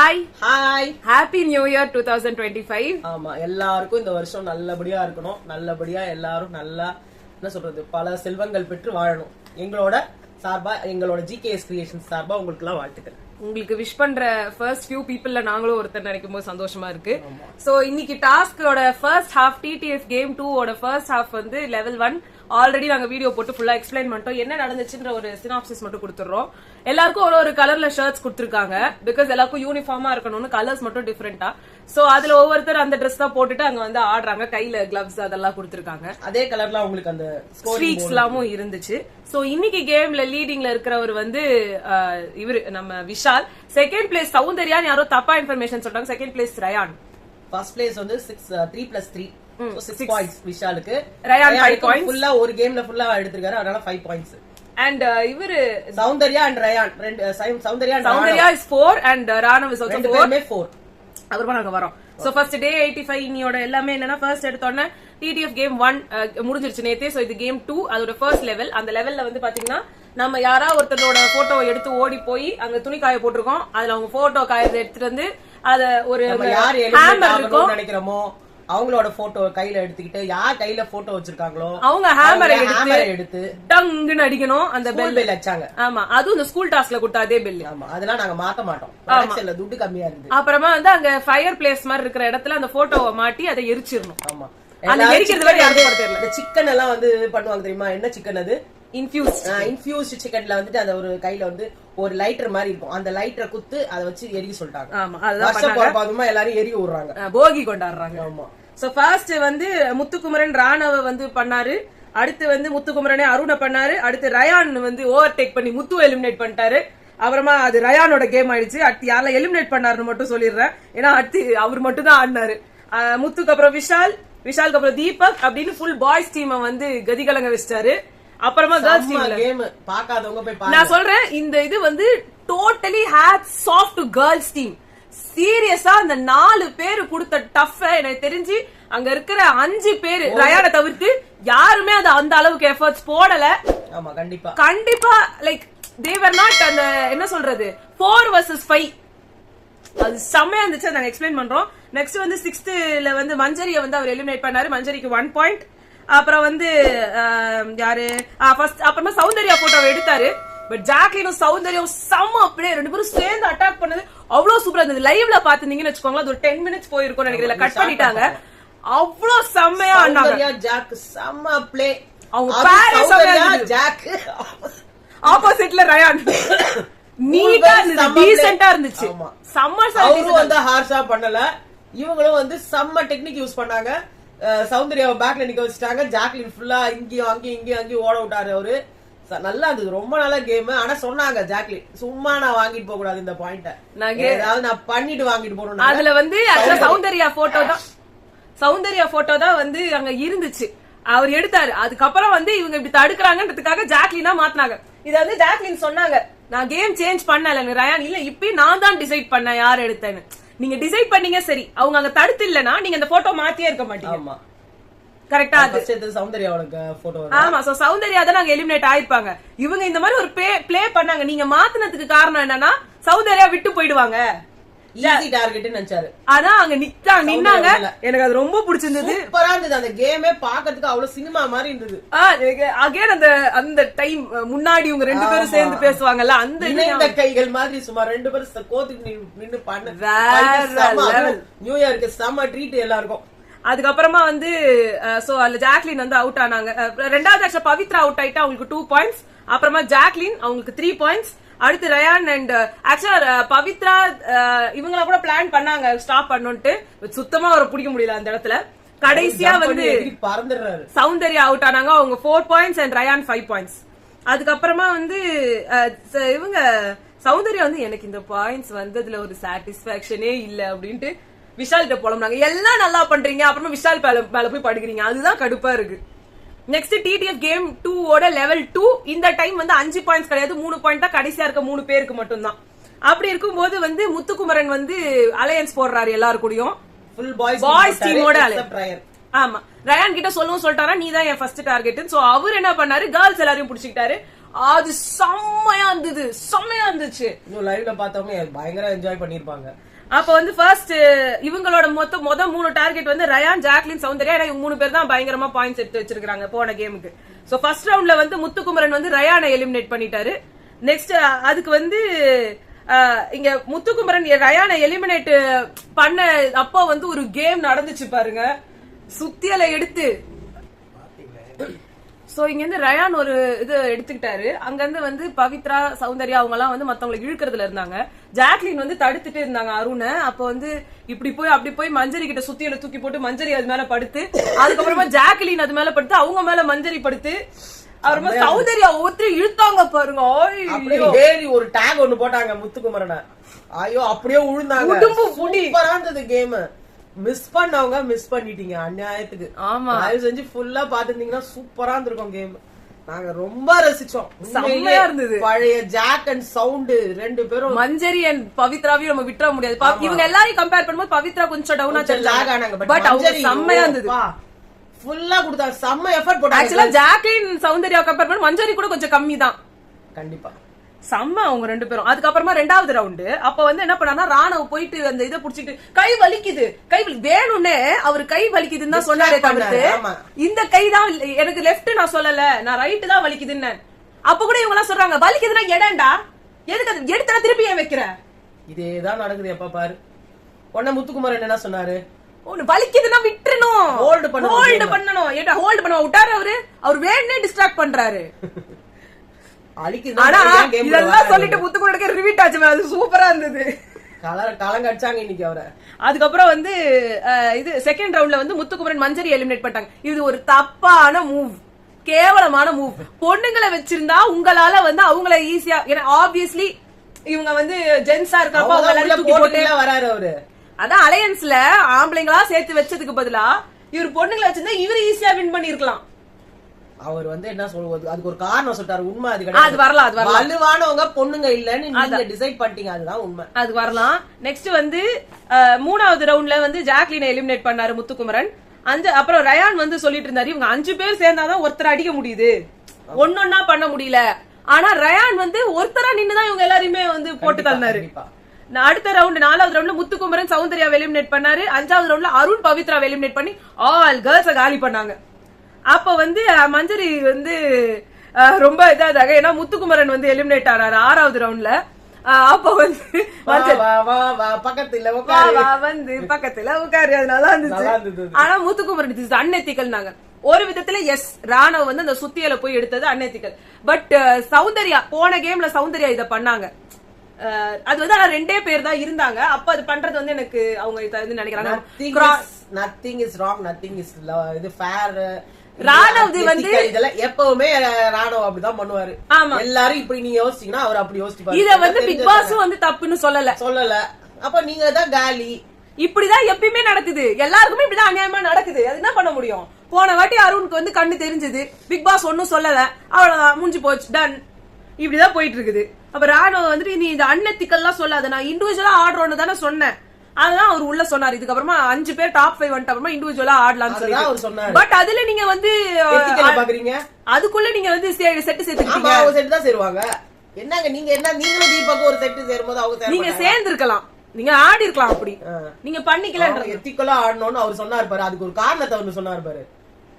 Hi hi, happy new year 2025. ஆமா எல்லாருக்கும் இந்த வருஷம் நல்லபடியா இருக்கணும். நல்லபடியா எல்லாரும் நல்லா என்ன சொல்றது பல செல்வங்கள் பெற்று வாழணும். எங்களோட சார்பா எங்களோட ஜிகேஎஸ் கிரியேஷன்ஸ் சார்பா உங்களுக்கு எல்லாம் வாழ்த்துக்கள். உங்களுக்கு விஷ் பண்ற ஃபர்ஸ்ட் ஃபியூ பீப்புள்ல நாங்களும் ஒருத்தர் நினைக்கும் போது சந்தோஷமா இருக்கு. சோ இன்னைக்கு டாஸ்கோட ஃபர்ஸ்ட் ஹாஃப் டிடிஎஃப் கேம் 2 ஓட ஃபர்ஸ்ட் ஹாஃப் வந்து லெவல் 1 ஆல்ரெடி நாங்க வீடியோ போட்டு ஃபுல்லா எக்ஸ்பிளைன் பண்ணிட்டோம். என்ன நடந்துச்சுன்ற ஒரு சினாப்சிஸ் மட்டும் கொடுத்துறோம். எல்லாருக்கும் ஒரு கலர்ல ஷர்ட்ஸ் கொடுத்திருக்காங்க. பிகாஸ் எல்லாருக்கும் யூனிஃபார்மா இருக்கணும்னு கலர்ஸ் மட்டும் டிஃபரெண்டா. சோ அதுல ஒவ்வொருத்தர் அந்த ட்ரெஸ் தான் போட்டுட்டு அங்க வந்து ஆடுறாங்க. கையில கிளவ்ஸ் அதெல்லாம் கொடுத்திருக்காங்க. அதே கலர்ல உங்களுக்கு அந்த ஸ்ட்ரீக்ஸ் எல்லாமும் இருந்துச்சு. சோ இன்னைக்கு கேம்ல லீடிங்ல இருக்கிறவர் வந்து இவரு நம்ம விஷால். செகண்ட் பிளேஸ் சௌந்தர்யான்னு யாரோ தப்பா இன்ஃபர்மேஷன் சொல்றாங்க. Second place Rayan. First place வந்து 3+3 6 பாயிண்ட்ஸ் விஷாலுக்கு. Rayon 5 points. ஃபுல்லா ஒரு கேம்ல ஃபுல்லா எடுத்துருக்காரு. அதனால 5 பாயிண்ட்ஸ். அண்ட் இவரு Soundarya and Rayan Soundarya is 4 and Raanav is also 4. அப்புறமா நாங்க வரோம். சோ ஃபர்ஸ்ட் டே 85 இன்னியோட எல்லாமே என்னன்னா ஃபர்ஸ்ட் எடுத்தோன்னே டிடிஎஃப் கேம் 1 முடிஞ்சிருச்சு நேத்தே. சோ இது கேம் 2 அதோட ஃபர்ஸ்ட் லெவல். அந்த லெவல்ல வந்து பாத்தீங்கன்னா நம்ம யாரா ஒருத்தரோட போட்டோவை எடுத்து ஓடி போய் அங்க துணி காய போட்டிருக்கோம். அதுல அவங்க போட்டோ காயத்தை எடுத்துட்டு வந்து அத ஒரு ஹேமர் இருக்கும் நினைக்கிறோமோ அவங்களோட போட்டோ கையில எடுத்துக்கிட்டு யார் கையில போட்டோ வச்சிருக்காங்களோ அவங்க ஹேமரை எடுத்து டங்குன்னு அடிக்கணும். அந்த பெல் வச்சாங்க. ஆமா, அதுவும் இந்த ஸ்கூல் டாஸ்க்ல கொடுத்த அதே பெல். ஆமா, அதெல்லாம் நாங்க மாத்த மாட்டோம். துட்டு கம்மியா இருந்து அப்புறமா வந்து அங்க ஃபயர் பிளேஸ் மாதிரி இருக்கிற இடத்துல அந்த போட்டோவை மாட்டி அதை எரிச்சிடணும். ஆமா, அந்த எரிக்கிறது வரை யாருக்கும் தெரியல. இந்த சிக்கன் எல்லாம் வந்து பண்ணுவாங்க தெரியுமா? என்ன சிக்கன் அது? இன்ஃபியூஸ்ட் சிக்கன்ல வந்துட்டு அந்த ஒரு கையில வந்து ஒரு லைட்டர் மாதிரி இருக்கும். அந்த லைட்டரை குத்து அதை வச்சு எரிக்க சொல்லிட்டாங்க. ஆமா, அதுதான் எல்லாரும் எரிய விடுறாங்க, போகி கொண்டாடுறாங்க. ஆமா. சோ ஃபர்ஸ்ட் வந்து முத்துக்குமரன் ராணவ வந்து பண்ணாரு. அடுத்து வந்து முத்துக்குமரனே அருணை பண்ணாரு. அடுத்து ரயான் வந்து ஓவர் டேக் பண்ணி முத்து எலிமினேட் பண்ணிட்டாரு. அப்புறமா அது ரயானோட கேம் ஆயிடுச்சு. அடுத்து யாரெல்லாம் எலிமினேட் பண்ணாருன்னு மட்டும் சொல்லிடுறேன். ஏன்னா அடுத்து அவர் மட்டும் தான் ஆடினாரு. முத்துக்கு அப்புறம் விஷாலுக்கு அப்புறம் தீபக் அப்படின்னு ஃபுல் பாய்ஸ் டீமை வந்து கதிகலங்க வச்சிட்டாரு. அப்புறமா கேர்ள்ஸ் டீம்ல கேம் பாக்காதவங்க போய் பாருங்க. நான் சொல்றேன், இந்த இது வந்து totally hats off to girls team. சீரியஸா அந்த 4 பேரு கொடுத்த டஃப் எனக்கு தெரிஞ்சு அங்க இருக்கிற 5 பேரு ரயானை தவிர்த்து யாருமே அந்த அளவுக்கு எஃபர்ட்ஸ் போடல. ஆமா, கண்டிப்பா லைக் they were not அந்த என்ன சொல்றது 4 vs 5 அது செம்மையா இருந்துச்சு. நாங்க எக்ஸ்பிளைன் பண்றோம். நெக்ஸ்ட் வந்து 6th வந்து மஞ்சரியை வந்து அவர் எலிமினேட் பண்ணாரு. மஞ்சரிக்கு 1 பாயிண்ட். அப்புறம் வந்து யாரு அப்புறமா சௌந்தர்யா போட்டோவை எடுத்தாரு. பட் ஜாக்லினும் சௌந்தர்யம் செம்ம அப்படியே 2 பேரும் சேர்ந்து அட்டாக் பண்ணது அவ்வளவு சூப்பரா இருந்தது. லைவ்ல பாத்துனீங்கன்னு வச்சுக்கோங்களேன், அது ஒரு 10 minutes போயிருக்கும் நினைக்கிறேன். கட் பண்ணிட்டாங்க. அவ்வளவு செம்மையா ஆனாங்க. ஜாக் செம்ம ப்ளே. அவங்க பேரே செம்மையா ஜாக் ஆப்போசிட்ல ரயான் நீட்டா டீசென்ட்டா இருந்துச்சு. சம்மர் அவரும் வந்து ஹார்ஷா பண்ணல. இவங்களும் வந்து செம்ம டெக்னிக் யூஸ் பண்ணாங்க. சௌந்தர்யாவை பேக்ல நிக்க வச்சுட்டாங்க. ஜாக்லின் ஃபுல்லா இங்கேயும் அங்கேயும் ஓட விட்டாரு. அவரு நல்லா இருந்தது. ரொம்ப நல்ல கேம். ஆனா சொன்னாங்க ஜாக்லின் சும்மா நான் வாங்கிட்டு போக கூடாது இந்த பாயிண்ட, ஏதாவது நான் பண்ணிட்டு வாங்கிட்டு போறேன். அதுல வந்து சௌந்தர்யா போட்டோ தான் வந்து அங்க இருந்துச்சு. அவர் எடுத்தாரு. அதுக்கப்புறம் வந்து இவங்க இப்படி தடுக்கிறாங்கன்றதுக்காக ஜாக்லினா மாத்தினாங்க. இத வந்து ஜாக்லின் சொன்னாங்க, நான் கேம் சேஞ்ச் பண்ணல ரயான், இல்ல இப்ப நான் தான் டிசைட் பண்ணேன் யார் எடுத்தேன்னு. நீங்க டிசைட் பண்ணீங்க சரி, அவங்க அங்க தடுத்து இல்லனா நீங்க அந்த போட்டோ மாத்தியே இருக்க மாட்டீங்க. கரெக்டா? சௌந்தர்யாவோட போட்டோ. ஆமா, சோ சௌந்தர்யா தான் நாங்க எலிமினேட் ஆயிருப்பாங்க. இவங்க இந்த மாதிரி ஒரு ப்ளே பண்ணாங்க. நீங்க மாத்தினதுக்கு காரணம் என்னன்னா சௌந்தர்யா விட்டு போயிடுவாங்க. ஈஸி டார்கெட் நினைச்சாரு. அதான் அங்க நின்னாங்க. எனக்கு அது ரொம்ப பிடிச்சிருந்தது. சூப்பரா இருந்தது. அந்த கேமே பாக்கிறதுக்கு அவ்வளவு சினிமா மாதிரி இருந்தது. அகைன் அந்த டைம் முன்னாடி இவங்க 2 பேரும் சேர்ந்து பேசுவாங்கல்ல, அந்த இணைந்த கைகள் மாதிரி சும்மா 2 பேரும் கோத்துக்கு நின்னு பண்ண நியூ இயருக்கு செம்ம ட்ரீட் எல்லாருக்கும். அதுக்கப்புறமா வந்து சோ அதுல ஜாக்லின் வந்து அவுட் ஆனாங்க. ரெண்டாவது ஆக்சுவலா பவித்ரா அவுட் ஆயிட்டா அவங்களுக்கு 2 பாயிண்ட்ஸ். அப்புறமா ஜாக்லின் அவங்களுக்கு 3 பாயிண்ட்ஸ். அடுத்து ரயான் அண்ட் ஆக்சுவலா பவித்ரா இவங்கள கூட பிளான் பண்ணாங்க ஸ்டாப் பண்ணுன்ட்டு. சுத்தமா அவரை பிடிக்க முடியல அந்த இடத்துல. கடைசியா வந்து சௌந்தர்யா அவுட் ஆனாங்க. அவங்க 4 பாயிண்ட்ஸ் அண்ட் ரயான் 5 பாயிண்ட்ஸ். அதுக்கப்புறமா வந்து இவங்க சௌந்தர்யா வந்து எனக்கு இந்த பாயிண்ட்ஸ் வந்ததுல ஒரு சாட்டிஸ்பாக்சனே இல்ல அப்படின்ட்டு விஷால் கிட்ட புலம்புனாங்க. எல்லாம் நல்லா பண்றீங்க, அப்புறமா விஷால் மேல போய் படுக்கிறீங்க, அதுதான் கடுப்பா இருக்கு. நெக்ஸ்ட் டிடிஎஃப் கேம் 2 ஓட லெவல் 2. இந்த டைம் வந்து 5 பாயிண்ட்ஸ் கிடையாது, 3 பாயிண்ட் தான். கடைசியா இருக்க 3 பேருக்கு மட்டும் தான். அப்படி இருக்கும்போது வந்து முத்துக்குமரன் வந்து அலையன்ஸ் போடுறாரு எல்லாரும் கூடயும். ஃபுல் பாய்ஸ் டீமோட அலையன்ஸ். ஆமா, ரயான் கிட்ட சொல்லிட்டாரா நீ தான் என் ஃபர்ஸ்ட் டார்கெட். சோ அவர் என்ன பண்ணாரு, கேர்ள்ஸ் எல்லாரையும் பிடிச்சிக்கிட்டாரு. அது செம்மையா இருந்துச்சு. லைவ்ல பார்த்தவங்க பயங்கர என்ஜாய் பண்ணிருப்பாங்க. அப்ப வந்து ஃபர்ஸ்ட் இவங்களோட மொத்தம் 3 டார்கெட் வந்து ரயான், ஜாக்லின், சௌந்தர்யா. ஏன்னா இவங்க 3 பேர் தான் பயங்கரமா பாயிண்ட்ஸ் எடுத்து வச்சிருக்காங்க போன கேமுக்கு. சோ ஃபர்ஸ்ட் ரவுண்ட்ல வந்து முத்துக்குமரன் வந்து ரயானை எலிமினேட் பண்ணிட்டாரு. நெக்ஸ்ட் அதுக்கு வந்து இங்க முத்துக்குமரன் ரயானை எலிமினேட் பண்ண அப்போ வந்து ஒரு கேம் நடந்துச்சு பாருங்க, சுத்தியலை எடுத்து. சோ இங்க இருந்து ரயான் ஒரு இது எடுத்துக்கிட்டாரு. அங்க இருந்து வந்து பவித்ரா, சௌந்தர்யா அவங்க எல்லாம் வந்து மத்தவங்களை இழுக்கிறதுல இருந்தாங்க. ஜாக்லின் வந்து தடுத்துட்டு இருந்தாங்க அருணை. அப்ப வந்து இப்படி போய் அப்படி போய் மஞ்சரி கிட்ட சுத்தியில தூக்கி போட்டு மஞ்சரி அது மேல படுத்து, அதுக்கப்புறமா ஜாக்லின் அது மேல படுத்து, அவங்க மேல மஞ்சரி படுத்து, அப்புறமா சௌந்தர்யா ஒருத்தர் இழுத்தாங்க பாருங்க. ஏறி ஒரு டேக் ஒண்ணு போட்டாங்க முத்துக்குமரனை. ஐயோ அப்படியே உழுந்தாங்க. சூப்பரா இருந்தது கேம். மிஸ் பண்ணவங்க மிஸ் பண்ணிட்டீங்க அநியாயத்துக்கு. ஆமா, தயவு செஞ்சு ஃபுல்லா பாத்துருந்தீங்கன்னா சூப்பரா இருந்திருக்கும் கேம். நாங்க ரொம்ப ரசிச்சோம், செம்மையா இருந்தது. பழைய ஜாக் அண்ட் சவுண்ட் 2 பேரும். மஞ்சரி அண்ட் பவித்ராவையும் நம்ம விட்டுற முடியாது. இவங்க எல்லாரையும் கம்பேர் பண்ணும்போது பவித்ரா கொஞ்சம் டவுனா தெரிஞ்சாங்க. பட் அவங்க செம்மையா இருந்தது, ஃபுல்லா கொடுத்தாங்க, செம்ம எஃபர்ட் போட்டாங்க. ஆக்சுவலா ஜாக்லின், சௌந்தர்யா கம்பேர் பண்ண மஞ்சரி கூட கொஞ்சம் கம்மி தான். கண்டிப்பா செம்ம அவங்க 2 பேரும். அதுக்கப்புறமா 2வது ரவுண்டு அப்ப வந்து என்ன பண்ணா, ராணவ போயிட்டு அந்த இதை புடிச்சிட்டு கை வலிக்குது, கை வேணும்னே அவர் கை வலிக்குதுன்னு தான் சொன்னாரே தவிர்த்து இந்த கை தான் எனக்கு லெப்ட் நான் சொல்லல, நான் ரைட் தான் வலிக்குதுன்னு. அப்ப கூட இவங்க எல்லாம் சொல்றாங்க வலிக்குதுன்னா எடண்டா, எதுக்கு அது எடுத்தா திருப்பி ஏன் வைக்கிற? இதேதான் நடக்குது எப்ப பாரு. உடனே முத்துக்குமாரன் என்ன சொன்னாரு, ஒண்ணு வலிக்குதுன்னா விட்டுறணும், ஹோல்டு பண்ணணும். ஏட்டா ஹோல்டு பண்ண விட்டாரு அவரு, அவர் வேணும்னே டிஸ்ட்ராக்ட் பண்றாரு. இதெல்லாம் சொல்லிட்டு முத்துக்குமரனுக்கு ரிவீட் ஆச்சு, அது சூப்பரா இருந்தது. கலங்கடிச்சாங்க இன்னைக்கு அவரை. அதுக்கப்புறம் வந்து இது செகண்ட் ரவுண்ட்ல வந்து முத்துக்குமரன் மஞ்சரி எலிமினேட் பண்ணிட்டாங்க. இது ஒரு தப்பான மூவ், கேவலமான மூவ். பொண்ணுங்களை வச்சிருந்தா உங்களால வந்து அவங்கள ஈஸியா, ஏன்னா ஆப்வியஸ்லி இவங்க வந்து ஜென்ஸா இருக்கப்ப அவங்க வராரு அவரு. அதான் அலையன்ஸ்ல ஆம்பளைங்களா சேர்த்து வச்சதுக்கு பதிலா இவர் பொண்ணுங்களை வச்சிருந்தா இவரு ஈஸியா வின் பண்ணிருக்கலாம். அவர் வந்து என்ன சொல்றது, அதுக்கு ஒரு காரணம் சொல்லிட்டாரு. உண்மை அது கிடையாது, அது வரலாம். வலுவானவங்க பொண்ணுங்க இல்லன்னு நீங்க டிசைட் பண்ணிட்டீங்க, அதுதான் உண்மை. அது வரலாம். நெக்ஸ்ட் வந்து 3வது ரவுண்ட்ல வந்து ஜாக்லினை எலிமினேட் பண்ணாரு முத்துக்குமரன். அப்புறம் ரயான் வந்து சொல்லிட்டு இருந்தாரு இவங்க 5 பேர் சேர்ந்தாதான் ஒருத்தர் அடிக்க முடியுது, ஒன்னொன்னா பண்ண முடியல. ஆனா ரயான் வந்து ஒருத்தரா நின்னுதான் இவங்க எல்லாரையுமே வந்து போட்டு தள்ளினாரு. அடுத்த ரவுண்ட் 4வது ரவுண்ட்ல முத்துக்குமரன் சௌந்தர்யா எலிமினேட் பண்ணாரு. 5வது ரவுண்ட்ல அருண் பவித்ரா எலிமினேட் பண்ணி ஆல் கேர்ள்ஸ் காலி பண்ணாங்க. அப்ப வந்து மஞ்சரி வந்து ரொம்ப இதாதாக, ஏன்னா முத்துக்குமரன் வந்து எலிமினேட் ஆனாரு 6வது ரவுண்ட்ல. அப்ப வந்து பக்கத்துல வந்து பக்கத்துல உட்காரு, அதனால இருந்துச்சு. ஆனா முத்துக்குமரன் அன்எத்திக்கல் நாங்க ஒரு விதத்துல. எஸ், ராணவ வந்து அந்த சுத்தியல போய் எடுத்தது அன்எத்திக்கல். பட் சௌந்தர்யா போன கேம்ல சௌந்தர்யா இத பண்ணாங்க. அது வந்து ஆனா 2 பேர் தான் இருந்தாங்க. அப்ப அது பண்றது வந்து எனக்கு அவங்க நினைக்கிறாங்க nothing is wrong, nothing is இது fair. ராணவ் வந்து இதெல்லாம் எப்பவுமே ராணவ் அப்படிதான் பண்ணுவாரு. எல்லாரும் இப்படி நீங்க யோசிச்சீங்கன்னா அவர் அப்படி யோசிப்பாரு. இத வந்து பிக் பாஸ் வந்து தப்புன்னு சொல்லல. அப்ப நீங்க தான் காலி. இப்படிதான் எப்பயுமே நடக்குது, எல்லாருக்குமே இப்படிதான் அநியாயமா நடக்குது. அது என்ன பண்ண முடியும்? போன வாட்டி அருணுக்கு வந்து கண்ணு தெரிஞ்சது, பிக் பாஸ் ஒன்னும் சொல்லல, அவ்வளவுதான், முடிஞ்சு போச்சு, டன். இப்படிதான் போயிட்டு இருக்குது. அப்ப ராணுவ வந்துட்டு நீ இந்த அன்எத்திக்கல்லாம் சொல்லாத, நான் இண்டிவிஜுவலா ஆடுறோன்னு தானே சொன்னேன். அதுதான் அவர் உள்ள சொன்னார். இதுக்கப்புறமா 5 பேர் டாப் 5 வந்துட்டு அப்புறமா இண்டிவிஜுவலா ஆடலாம்னு சொல்லி. பட் அதுல நீங்க வந்து பாக்குறீங்க, அதுக்குள்ள நீங்க வந்து செட்டு சேர்த்துக்கிட்டீங்க. அவங்க செட்டு தான் சேருவாங்க. என்னங்க நீங்க என்ன, நீங்களும் தீபாக்கு ஒரு செட்டு சேரும்போது அவங்க நீங்க சேர்ந்து இருக்கலாம், நீங்க ஆடி இருக்கலாம், அப்படி நீங்க பண்ணிக்கல. எத்திக்கலா ஆடணும்னு அவர் சொன்னார் பாரு, அதுக்கு ஒரு காரணத்தை அவர் சொன்னார் பாரு.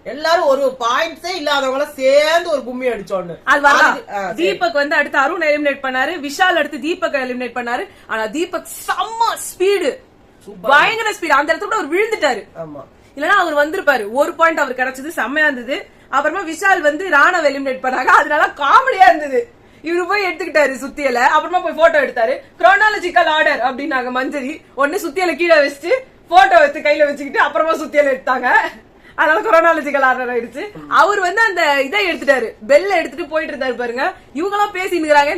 எல்லாரும் ஒரு பாயிண்ட்ஸே இல்லாதவங்கள சேர்ந்து ஒரு கும்மி அடிச்சோன்னு. அது வரலாம். தீபக் வந்து அடுத்து அருண் எலிமினேட் பண்ணாரு, விஷால் அடுத்து தீபக் எலிமினேட் பண்ணாரு. ஆனா தீபக் செம்ம ஸ்பீடு, பயங்கர ஸ்பீடு. அந்த இடத்துல அவர் விழுந்துட்டாரு. இல்லன்னா அவர் வந்திருப்பாரு. 1 பாயிண்ட் அவர் கிடைச்சது, செம்மையா இருந்தது. அப்புறமா விஷால் வந்து ராணவ எலிமினேட் பண்ணாங்க, அதனால காமெடியா இருந்தது. இவரு போய் எடுத்துக்கிட்டாரு சுத்தியல, அப்புறமா போய் போட்டோ எடுத்தாரு. குரோனாலஜிக்கல் ஆர்டர் அப்படின்னாங்க மஞ்சரி. உடனே சுத்தியல கீழே வச்சுட்டு போட்டோ எடுத்து கையில வச்சுக்கிட்டு அப்புறமா சுத்தியல எடுத்தாங்க. அதனால கொரோனாலஜிக்கல் ஆர்டர் ஆயிடுச்சு. அவர் வந்து அந்த இதை எடுத்துட்டாரு, பெல்ல எடுத்துட்டு போயிட்டு இருந்தாரு பாருங்க. இவங்க எல்லாம் பேசினுக்குறாங்க,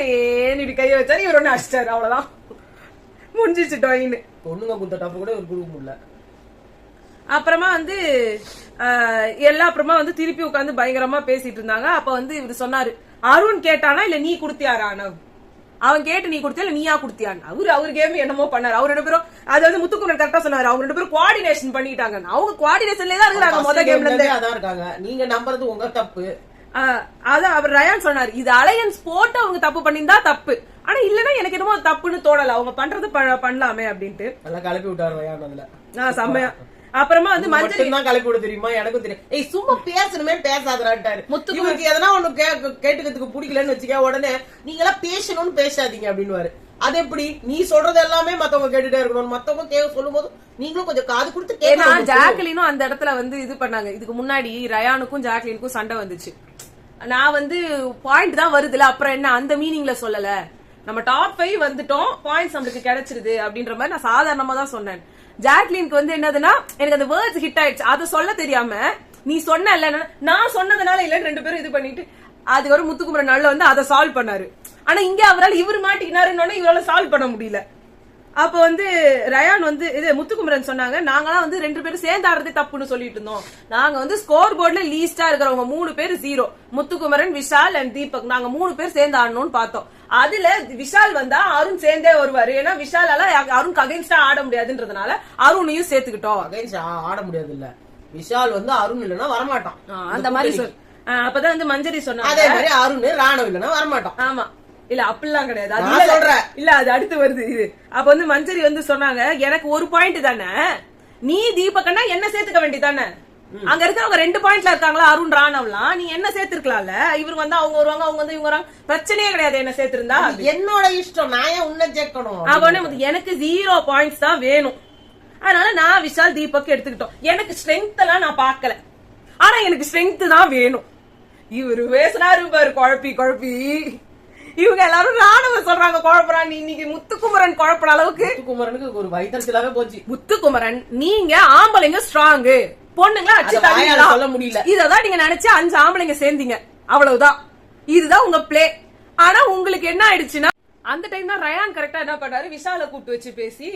நீ கைய வச்சாரு, இவர் ஒண்ணு அடிச்சிட்டாரு, அவ்வளவுதான், முடிஞ்சிச்சுட்டோம். பொண்ணுங்க குத்த டப்பு கூட ஒரு குரூப் முடியல. அப்புறமா வந்து எல்லாம் அப்புறமா வந்து திருப்பி உட்காந்து பயங்கரமா பேசிட்டு இருந்தாங்க. அப்ப வந்து இவர் சொன்னாரு, அருண் கேட்டானா இல்ல நீ குடுத்தியாரா? அவன் கேட்டு நீ குடுத்தியா இல்ல நீயா குடுத்தியான்? அவரு கேம் என்னமோ பண்ணாரு. அவர் 2 பேரும், அதாவது முத்துக்குமரன் கரெக்டா சொன்னாரு, அவங்க 2 பேரும் கோஆர்டினேஷன் பண்ணிட்டாங்க. அவங்க கோஆர்டினேஷன்ல தான் இருக்காங்க, மொத கேம்ல இருந்தே அதான் இருக்காங்க. நீங்க நம்புறது உங்க தப்பு. அதான் அவர் ரயான் சொன்னாரு, இது அலையன்ஸ் போட்டு அவங்க தப்பு பண்ணிருந்தா தப்பு, ஆனா இல்லன்னா எனக்கு என்னமோ தப்புன்னு தோணல, அவங்க பண்றது பண்ணலாமே அப்படின்ட்டு நல்லா கிளப்பி விட்டாரு ரயான் அதுல. செம்மையா. அப்புறமா வந்து மஞ்சரி தான் கிளப்பி விட தெரியுமா, எனக்கும் தெரியும். ஏய் சும்மா பேசணுமே பேசாதரான்ட்டாரு. இவருக்கு எதனா ஒண்ணு கேட்டுக்கிறதுக்கு பிடிக்கலன்னு வச்சுக்க, உடனே நீங்க எல்லாம் பேசணும்னு பேசாதீங்க அப்படின்னு. அது எப்படி நீ சொல்றது எல்லாமே மத்தவங்க கேட்டுட்டே இருக்கணும், மத்தவங்க சொல்லும் போது நீங்களும் கொஞ்சம் காது கொடுத்து கேட்கணும். ஜாக்லினும் அந்த இடத்துல வந்து இது பண்ணாங்க. இதுக்கு முன்னாடி ரயானுக்கும் ஜாக்லினுக்கும் சண்டை வந்துச்சு. நான் வந்து பாயிண்ட் தான் வருதுல, அப்புறம் என்ன அந்த மீனிங்ல சொல்லல, நம்ம டாப் 5 வந்துட்டோம், பாயிண்ட்ஸ் நமக்கு கிடைச்சிருது அப்படின்ற மாதிரி நான் சாதாரணமா தான் சொன்னேன். ஜாக்லினுக்கு வந்து என்னதுன்னா எனக்கு அந்த வேர்ட்ஸ் ஹிட் ஆயிடுச்சு, அதை சொல்ல தெரியாம நீ சொன்ன இல்ல நான் சொன்னதுனால இல்லன்னு 2 பேரும் இது பண்ணிட்டு அதுக்கு ஒரு முத்துக்குமரன் நாள்ல வந்து அதை சால்வ் பண்ணாரு. ஆனா இங்க அவரால் இவர் மாட்டிக்கினாருன்னு இவரால சால்வ் பண்ண முடியல. அப்ப வந்து ரயான் வந்து இது முத்துக்குமரன் சொன்னாங்க, நாங்களாம் வந்து 2 பேரும் சேர்ந்து ஆடுறதே தப்புன்னு சொல்லிட்டு இருந்தோம். நாங்க வந்து ஸ்கோர் போர்டுல லீஸ்டா இருக்கிறவங்க 3 பேர் 0, முத்துக்குமரன், விஷால் அண்ட் தீபக், நாங்க 3 பேர் சேர்ந்து ஆடணும்னு பார்த்தோம். அதுல விஷால் வந்தா அருண் சேர்ந்தே வருவாரு, ஏன்னா விஷாலால அருண் அகைன்ஸ்டா ஆட முடியாதுன்றதுனால அருணையும் சேர்த்துக்கிட்டோம். அகைன்ஸ்ட் ஆட முடியாது இல்ல, விஷால் வந்து அருண் இல்லன்னா வரமாட்டான் அந்த மாதிரி சொல். அப்பதான் வந்து மஞ்சரி சொன்னாங்க அதே மாதிரி அருண் ராணவ் இல்லன்னா வரமாட்டான். ஆமா இல்ல அப்படிலாம் கிடையாது, இல்ல அது அடுத்து வருது இது. அப்ப வந்து மஞ்சரி வந்து சொன்னாங்க, எனக்கு 1 பாயிண்ட் தானே, நீ தீபக்கன்னா என்ன சேர்த்துக்க வேண்டியதானே, அங்க இருக்கிறவங்க 2 பாயிண்ட்ல இருக்காங்களா அருண் ராணவ்லாம், நீ என்ன சேர்த்திருக்கலாம்ல, இவரு வந்து அவங்க வருவாங்க அவங்க வந்து இவங்க வராங்க, பிரச்சனையே கிடையாது, என்ன சேர்த்திருந்தா என்னோட இஷ்டம், நான் ஏன் உன்ன சேர்க்கணும். அப்ப எனக்கு 0 பாயிண்ட்ஸ் தான் வேணும், அதனால நான் விஷால் தீபக் எடுத்துக்கிட்டோம். எனக்கு ஸ்ட்ரென்த் எல்லாம் நான் பாக்கல, ஆனா எனக்கு ஸ்ட்ரென்த் தான் வேணும். இவரு பேசினாரு பாரு குழப்பி இவங்க எல்லாரும் ராணுவ சொல்றாங்க குழப்பறான், நீ இன்னைக்கு முத்துக்குமரன் குழப்பற அளவுக்கு முத்துக்குமரனுக்கு ஒரு வைத்தறிச்சலாவே போச்சு. முத்துக்குமரன் நீங்க ஆம்பளைங்க ஸ்ட்ராங், பொண்ணுங்களா அடிச்சு சொல்ல முடியல, இததான் நீங்க நினைச்சு 5 ஆம்பளைங்க சேர்ந்தீங்க, அவ்வளவுதான், இதுதான் உங்க பிளே. ஆனா உங்களுக்கு என்ன ஆயிடுச்சுன்னா அந்த டைம் தான் ரயான் கரெக்டா என்ன பண்ணாரு, விஷால கூப்பிட்டு வச்சு பேசி,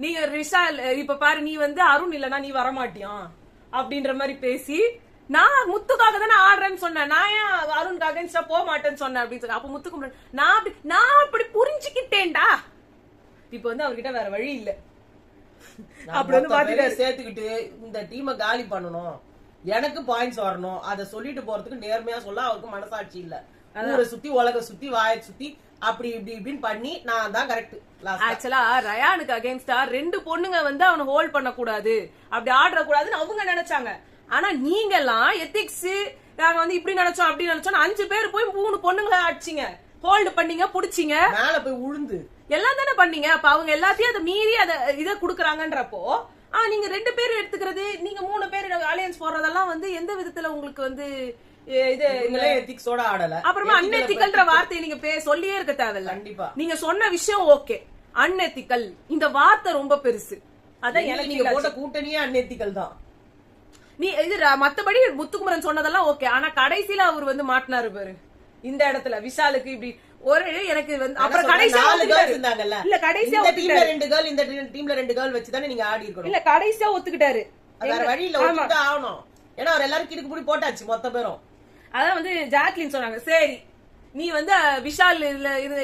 நீங்க விஷால் இப்ப பாரு நீ வந்து அருண் இல்லனா நீ வரமாட்டியா அப்படின்ற மாதிரி பேசி, நான் முத்துக்காக தானே ஆடுறேன்னு சொன்னேன், நான் ஏன் அருணுக்கு அகைன்ஸ்டா போக மாட்டேன்னு சொன்னேன் அப்படின்னு சொல்லி. அப்ப முத்துக்குமரன் நான் அப்படி புரிஞ்சுக்கிட்டேன்டா. இப்ப வந்து அவர்கிட்ட வேற வழி இல்ல, அப்படி வந்து பாத்துட்டு சேர்த்துக்கிட்டு இந்த டீமை காலி பண்ணணும், எனக்கு பாயிண்ட்ஸ் வரணும், அதை சொல்லிட்டு போறதுக்கு நேர்மையா சொல்ல அவருக்கு மனசாட்சி இல்ல. ஊரை சுத்தி உலக சுத்தி வாயை சுத்தி அப்படி இப்படின்னு பண்ணி நான் தான் கரெக்ட். ஆக்சுவலா ரயானுக்கு அகைன்ஸ்டா 2 பொண்ணுங்க வந்து அவனை ஹோல்ட் பண்ண கூடாது, அப்படி ஆடுற கூடாதுன்னு அவங்க நினைச்சாங்க. ஆனா நீங்க எல்லாம் எத்திக்ஸ் நாங்க வந்து இப்படி நினைச்சோம் அப்படி நினைச்சோம், 5 பேர் போய் 3 பொண்ணுங்களை அடிச்சிங்க, ஹோல்டு பண்ணீங்க, புடிச்சிங்க, மேல போய் உழுந்து எல்லாம் தானே பண்ணீங்க. அப்ப அவங்க எல்லாத்தையும் அதை மீறி அதை இதை குடுக்கறாங்கன்றப்போ நீங்க 2 பேர் எடுத்துக்கிறது, நீங்க 3 பேர் அலையன்ஸ் போடுறதெல்லாம் வந்து எந்த விதத்துல உங்களுக்கு வந்து இது எத்திக்ஸோட ஆடல. அப்புறமா அன்எத்திக்கல்ன்ற வார்த்தையை நீங்க சொல்லியே இருக்க தேவையில்ல. கண்டிப்பா நீங்க சொன்ன விஷயம் ஓகே, அன்எத்திக்கல் இந்த வார்த்தை ரொம்ப பெருசு, அதான் எனக்கு நீங்க போட்ட கூட்டணியே அன்எத்திக்கல் தான். நீ இது மத்தபடி முத்துக்குமரன் சொன்னதெல்லாம் ஓகே, ஆனா கடைசியில அவர் வந்து மாட்டினாரு பாரு இந்த இடத்துல விஷாலுக்கு இப்படி ஒரு எனக்கு வந்து அப்புறம் கடைசியா இருந்தாங்கல்ல, இல்ல கடைசியா இந்த டீம்ல 2 கேர்ள் இந்த டீம்ல 2 கேர்ள் வச்சு தானே நீங்க ஆடி இருக்கணும், இல்ல கடைசியா ஒத்துக்கிட்டாரு, வேற வழியில ஒத்துக்கிட்டு ஆகணும், ஏன்னா அவர் எல்லாரும் கிடுக்கு புடி போட்டாச்சு மொத்த பேரும். அதான் வந்து ஜாக்லின் சொன்னாங்க, சரி நீ வந்து விஷால்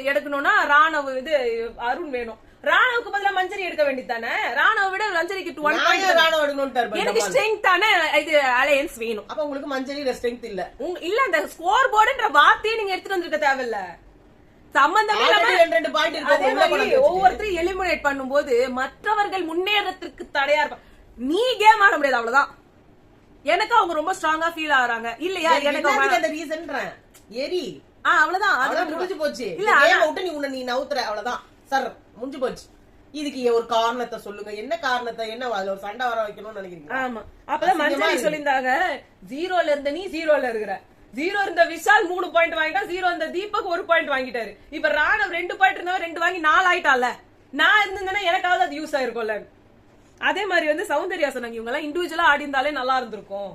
எடுக்கணும்னா ராணவ் இது அருண் வேணும், ராணவுக்கு பதிலா மஞ்சரி எடுக்க வேண்டியதானே, ராணவ விட மஞ்சரிக்கு 1 பாயிண்ட் ராணவ எடுக்கணும், எனக்கு ஸ்ட்ரெங்த் தானே இது அலையன்ஸ் வேணும். அப்ப உங்களுக்கு மஞ்சரில ஸ்ட்ரெங்த் இல்ல, இல்ல அந்த ஸ்கோர் போர்டுன்ற வார்த்தையை நீங்க எடுத்துட்டு வந்திருக்க தேவையில்ல, சம்பந்தமே இல்லாம 2 பாயிண்ட் இருக்கு. ஒவ்வொருத்தரையும் எலிமினேட் பண்ணும்போது மற்றவர்கள் முன்னேறத்துக்கு தடையா இருப்பாங்க, நீ கேம் ஆட முடியாது, அவ்வளவுதான். எனக்கு அவங்க ரொம்ப ஸ்ட்ராங்கா ஃபீல் ஆகுறாங்க இல்லையா, எனக்கு அந்த ரீசன்ன்றேன் எரி அவ்வளவுதான், அது முடிஞ்சு போச்சு. இல்ல கேம் விட்டு நீ உன்னை நீ நவுத்துற, அவ்வளவுதான் சார் முடிஞ்சு போச்சு. இதுக்கு ஒரு காரணத்தை சொல்லுங்க, என்ன காரணத்தை, என்ன அதுல ஒரு சண்டை வர வைக்கணும்னு நினைக்கிறீங்க? ஆமா அப்பதான் மஞ்சரி சொல்லியிருந்தாங்க, 0ல இருந்த நீ 0ல இருக்கிற, 0 இருந்த விஷால் 3 பாயிண்ட் வாங்கிட்டா, 0 இருந்த தீபக் 1 பாயிண்ட் வாங்கிட்டாரு, இப்ப ராணவ் 2 பாயிண்ட் இருந்தவன் 2 வாங்கி 4 ஆயிட்டால, நான் இருந்தேன்னா எனக்காவது அது யூஸ் ஆயிருக்கும்ல. அதே மாதிரி வந்து சௌந்தர்யா சொன்னாங்க, இவங்க எல்லாம் இண்டிவிஜுவலா ஆடி இருந்தாலே நல்லா இருந்திருக்கும்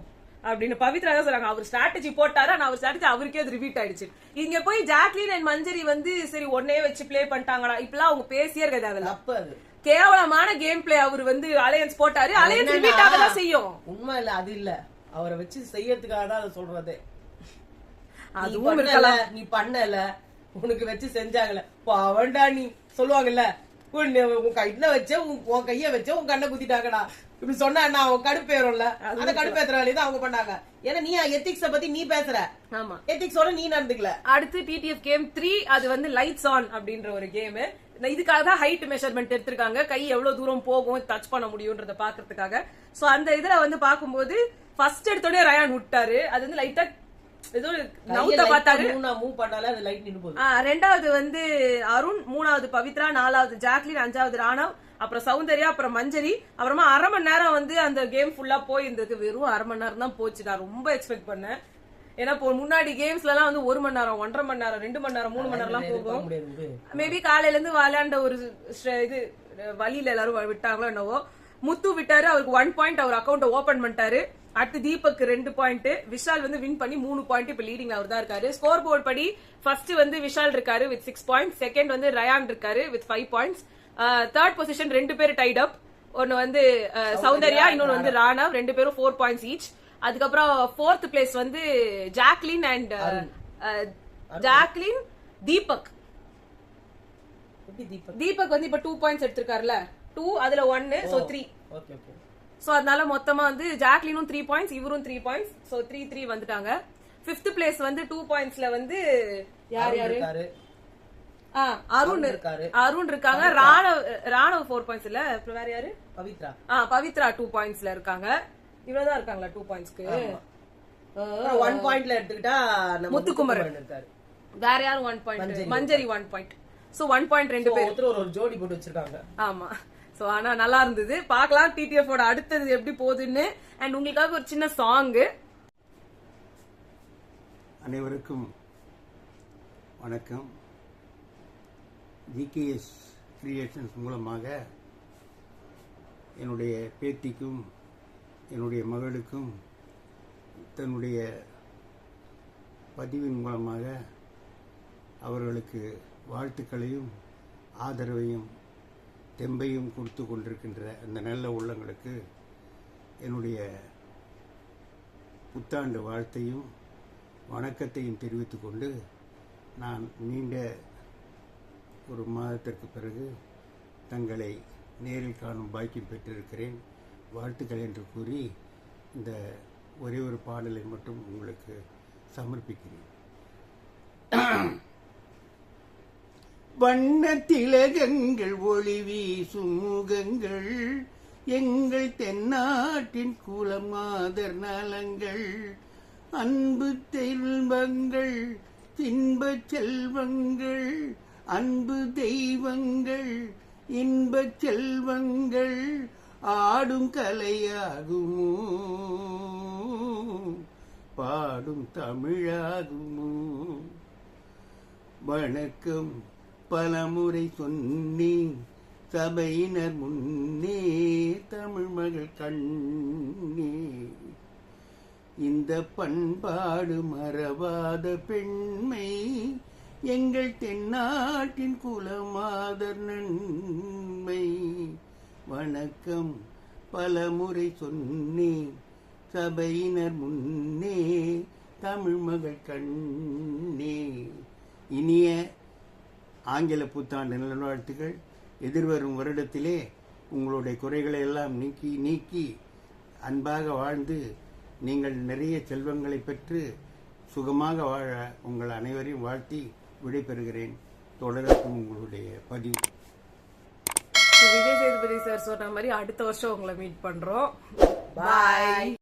அப்படின்னு. பவித்ரா தான் சொல்றாங்க, அவர் ஸ்ட்ராட்டஜி போட்டாரு, ஆனா அவர் ஸ்ட்ராட்டஜி அவருக்கே அது ரிப்பீட் ஆயிடுச்சு. இங்க போய் ஜாக்லின் அண்ட் மஞ்சரி வந்து சரி ஒன்னே வச்சு பிளே பண்ணிட்டாங்களா, இப்பெல்லாம் அவங்க பேசியே இருக்க தேவையில்ல, அப்ப அது கேவலமான கேம் பிளே. அவர் வந்து அலையன்ஸ் போட்டாரு, அலையன்ஸ் ரிப்பீட் ஆக தான் செய்யும். உண்மை இல்ல, அது இல்ல, அவரை வச்சு செய்யறதுக்காக தான் அதை சொல்றது. அதுவும் இருக்கல, நீ பண்ணல உனக்கு வச்சு செஞ்சாங்கல பாவண்டா நீ சொல்லுவாங்கல்ல, உன் கையில வச்ச உன் கைய வச்ச உன் கண்ணை குத்திட்டாங்கடா இப்படி சொன்னா என்ன அவன் கடுப்பேறும்ல அந்த கடுப்பேத்துற வேலையை அவங்க பண்ணாங்க. ஏன்னா நீ எத்திக்ஸ பத்தி நீ பேசுற, ஆமா எத்திக்ஸோட நீ நடந்துக்கல. அடுத்து டிடிஎஃப் கேம் 3 அது வந்து லைட்ஸ் ஆன் அப்படின்ற ஒரு கேம். இதுக்காக தான் ஹைட் மெஷர்மெண்ட் எடுத்திருக்காங்க, கை எவ்வளவு தூரம் போகும் டச் பண்ண முடியும்ன்றத பாக்குறதுக்காக. சோ அந்த இதுல வந்து பாக்கும்போது ஃபர்ஸ்ட் எடுத்தோடனே ரயான் விட்டாரு, அது வந்து லைட்டா ஏதோ நவுத்த பார்த்தாரு, மூவ் பண்ணால அது லைட் நின்னு போகுது. ரெண்டாவது வந்து அருண், மூணாவது பவித்ரா, நாலாவது ஜாக்லின், அஞ்சாவது ராணவ், அப்புறம் சௌந்தர்யா, அப்புறம் மஞ்சரி. அப்புறமா அரை மணி நேரம் வந்து அந்த கேம் ஃபுல்லா போயிருந்தது. வெறும் அரை மணி நேரம் தான் போச்சு. நான் ரொம்ப எக்ஸ்பெக்ட் பண்ணேன். ஏன்னா முன்னாடி கேம்ஸ்ல எல்லாம் வந்து 1 மணி நேரம், 1.5 மணி நேரம், 2 மணி நேரம், 3 மணி நேரம் எல்லாம் போகும். மேபி காலையில இருந்து விளையாண்ட ஒரு இது வழியில எல்லாரும் விட்டாங்களோ என்னவோ. முத்து விட்டாரு, அவருக்கு 1 பாயிண்ட், அவர் அக்கௌண்ட் ஓபன் பண்ணிட்டாரு. அடுத்து தீபக் 2 பாயிண்ட், விஷால் வந்து வின் பண்ணி 3 பாயிண்ட், இப்ப லீடிங் அவர் தான் இருக்காரு. ஸ்கோர் போர்ட் படி ஃபர்ஸ்ட் வந்து விஷால் இருக்காரு வித் 6 பாயிண்ட்ஸ், செகண்ட் வந்து ரயான் இருக்காரு வித் 5 பாயிண்ட்ஸ், தேர்ட் பொசிஷன் 2 பேர் டைட் அப். ஒன்னு வந்து சௌந்தர்யா, இன்னொன்னு வந்து ராணவ், 2 பேரும் 4 பாயிண்ட்ஸ் ஈச். அதுக்கப்புறம் ஃபோர்த் பிளேஸ் வந்து Jacqueline and Jacqueline Deepak. Deepak வந்து இப்ப 2 பாயிண்ட்ஸ் எடுத்திருக்காருல, 2 அதுல 1 சோ 3. Okay okay. சோ அதனால மொத்தமா வந்து ஜாக்லினும் 3 பாயிண்ட்ஸ், இவரும் 3 பாயிண்ட்ஸ், சோ 3-3 வந்துட்டாங்க. 5th பிளேஸ் வந்து 2 பாயிண்ட்ஸ்ல வந்து யார் யாரு? அருண் இருக்காங்க, ராணவ் 4 பாயிண்ட்ஸ் இல்ல, அப்புறம் வேற யாரு? பவித்ரா 2 பாயிண்ட்ஸ்ல இருக்காங்க. இவ்வளவுதான் இருக்காங்களா 2 பாயிண்ட்ஸ்க்கு? 1 பாயிண்ட்ல எடுத்துக்கிட்டா முத்துக்குமரன் இருக்காரு. வேற யாரும் 1 பாயிண்ட், மஞ்சரி 1 பாயிண்ட். சோ 1 பாயிண்ட் 2 பேர் ஒரு ஜோடி போட்டு வச்சிருக்காங்க. ஆமா. சோ ஆனா நல்லா இருந்தது. பார்க்கலாம் டிடிஎஃப் ஓட அடுத்தது எப்படி போகுதுன்னு. அண்ட் உங்களுக்காக ஒரு சின்ன சாங். அனைவருக்கும் வணக்கம். ஜிகேஎஸ் கிரியேஷன்ஸ் மூலமாக என்னுடைய பேத்திக்கும் என்னுடைய மகளுக்கும் தன்னுடைய பதிவின் மூலமாக அவர்களுக்கு வாழ்த்துக்களையும் ஆதரவையும் தெம்பையும் கொடுத்து கொண்டிருக்கின்ற அந்த நல்ல உள்ளங்களுக்கு என்னுடைய புத்தாண்டு வாழ்த்தையும் வணக்கத்தையும் தெரிவித்துக் கொண்டு, நான் நீண்ட ஒரு மாதத்திற்கு பிறகு தங்களை நேரில் காணும் பாக்கியம் பெற்றிருக்கிறேன். வாழ்த்துக்கள் என்று கூறி இந்த ஒரே ஒரு பாடலை மட்டும் உங்களுக்கு சமர்ப்பிக்கிறேன். வண்ண திலகங்கள் ஒளி வீசும் முகங்கள் எங்கள் தென்னாட்டின் குலமாதர் நலங்கள், அன்பு தெய்வங்கள் இன்பச் செல்வங்கள், அன்பு தெய்வங்கள் இன்பச் செல்வங்கள், ஆடும் கலையாகுமோ பாடும் தமிழாகுமோ. வணக்கம் பலமுறை சொன்னேன் சபையினர் முன்னே, தமிழ் மகள் கண்ணே. இந்த பண்பாடு மறவாத பெண்மை எங்கள் தென்னாட்டின் குலமாதர் நன்மை. வணக்கம் பலமுறை சொன்னேன் சபையினர் முன்னே, தமிழ் மகள் கண்ணே. இனிய ஆங்கில புத்தாண்டு நல்வாழ்த்துக்கள். எதிர்வரும் வருடத்திலே உங்களுடைய குறைகளை எல்லாம் நீக்கி அன்பாக வாழ்ந்து நீங்கள் நிறைய செல்வங்களை பெற்று சுகமாக வாழ உங்கள் அனைவரையும் வாழ்த்தி விடைபெறுகிறேன். தொடரட்டும் உங்களுடைய பதிவு. விஜய் சேதுபதி சார் சொன்ன மாதிரி அடுத்த வருஷம் உங்களை மீட் பண்றோம். பாய்.